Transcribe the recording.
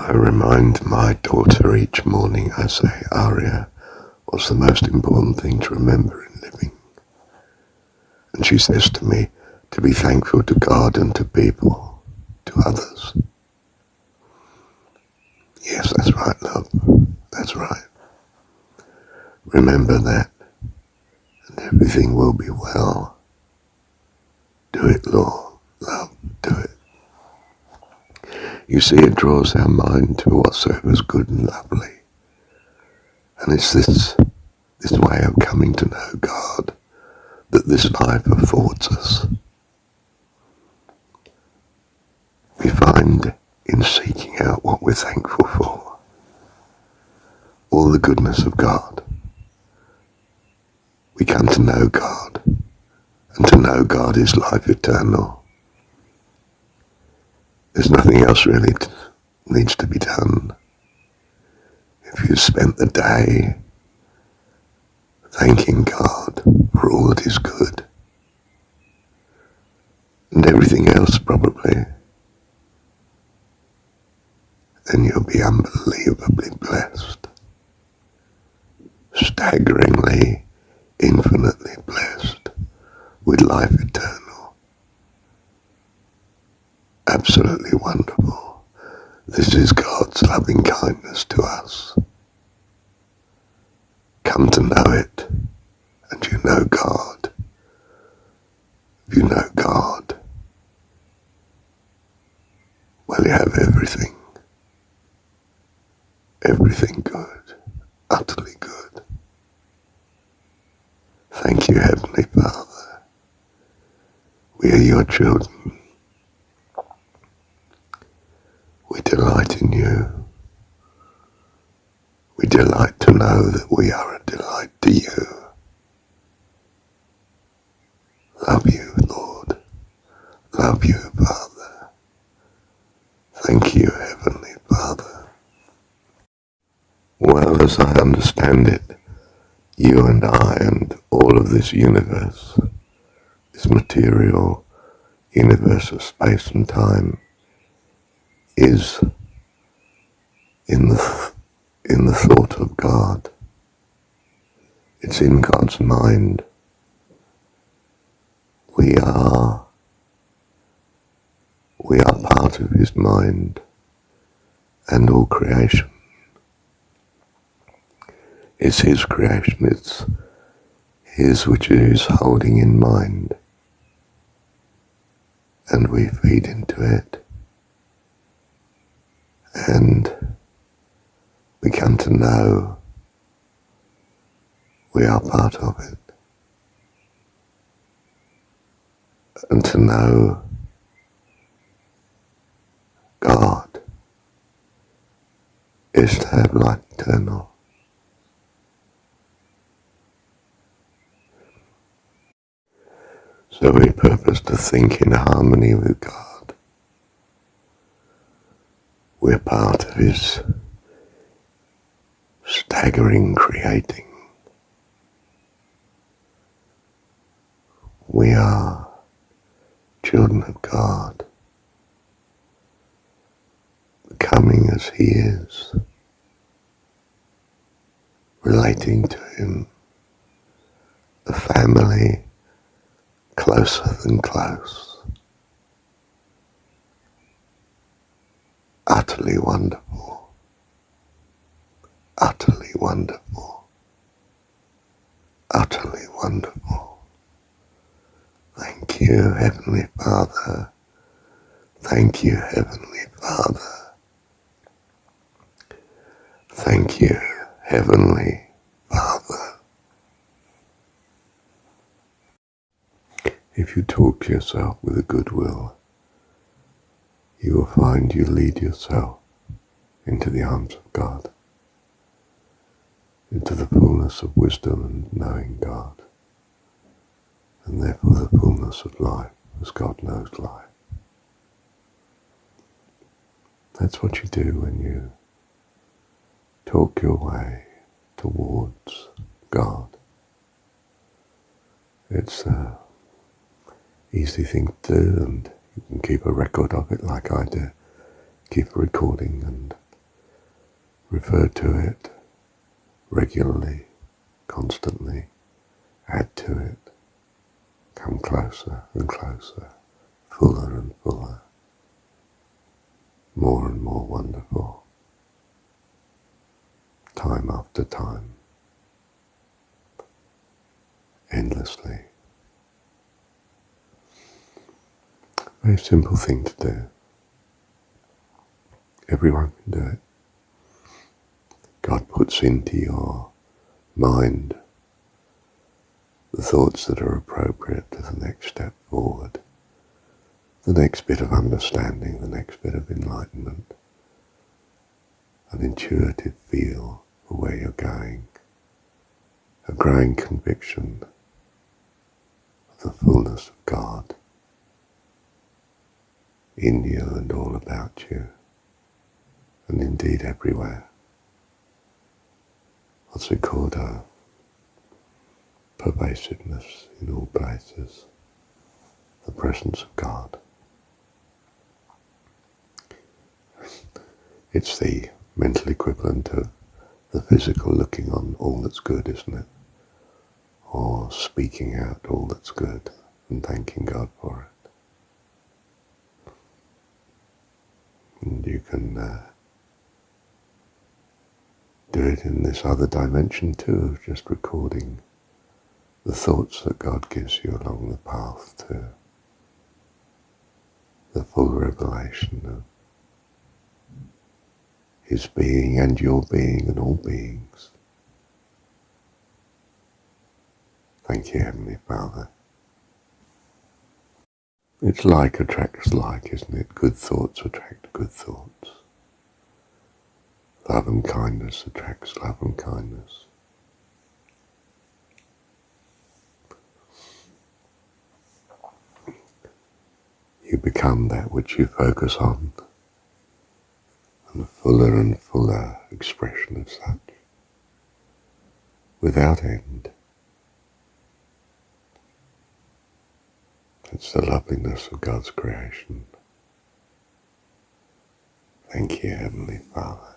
I remind my daughter each morning, I say, Aria, what's the most important thing to remember in living? And she says to me, to be thankful to God and to people, to others. Yes, that's right, love. That's right. Remember that, and everything will be well. Do it, Lord. Love, do it. You see, it draws our mind to whatsoever is good and lovely. And it's this way of coming to know God that this life affords us. We find in seeking out what we're thankful for, all the goodness of God. We come to know God, and to know God is life eternal. There's nothing else really needs to be done. If you spent the day thanking God for all that is good, and everything else probably, then you'll be unbelievably blessed, staggeringly, infinitely blessed with life eternal. Absolutely wonderful. This is God's loving kindness to us. Come to know it, and you know God. If you know God, well, you have everything. Everything good, utterly good. Thank you, Heavenly Father. We are your children. We delight in you. We delight to know that we are a delight to you. Love you, Lord. Love you, Father. Thank you, Heavenly Father. Well, as I understand it, you and I and all of this universe, this material universe of space and time, is in the thought of God. It's in God's mind. We are part of his mind and all creation. It's his creation, it's his which is holding in mind, and we feed into it, and we come to know we are part of it, and to know God is to have life eternal. So we purpose to think in harmony with God. We're part of his staggering creating. We are children of God, becoming as he is, relating to him, a family closer than close. Utterly wonderful. Utterly wonderful. Utterly wonderful. Thank you, Heavenly Father. Thank you, Heavenly Father. Thank you, Heavenly Father. If you talk to yourself with a good will, you will find you lead yourself into the arms of God, into the fullness of wisdom and knowing God, and therefore the fullness of life as God knows life. That's what you do when you talk your way towards God. It's an easy thing to do, and you can keep a record of it like I do. Keep a recording and Refer to it regularly, constantly, add to it, come closer and closer, fuller and fuller, more and more wonderful, time after time, endlessly. Very simple thing to do. Everyone can do it. God puts into your mind the thoughts that are appropriate to the next step forward, the next bit of understanding, the next bit of enlightenment, an intuitive feel for where you're going, a growing conviction of the fullness of God in you and all about you, and indeed everywhere. What's it called? A pervasiveness in all places, the presence of God. It's the mental equivalent of the physical looking on all that's good, isn't it? Or speaking out all that's good and thanking God for it. And you can do it in this other dimension too, of just recording the thoughts that God gives you along the path to the full revelation of His being and your being and all beings. Thank you, Heavenly Father. It's like attracts like, isn't it? Good thoughts attract good thoughts. Love and kindness attracts love and kindness. You become that which you focus on, and a fuller and fuller expression of such, without end. It's the loveliness of God's creation. Thank you, Heavenly Father.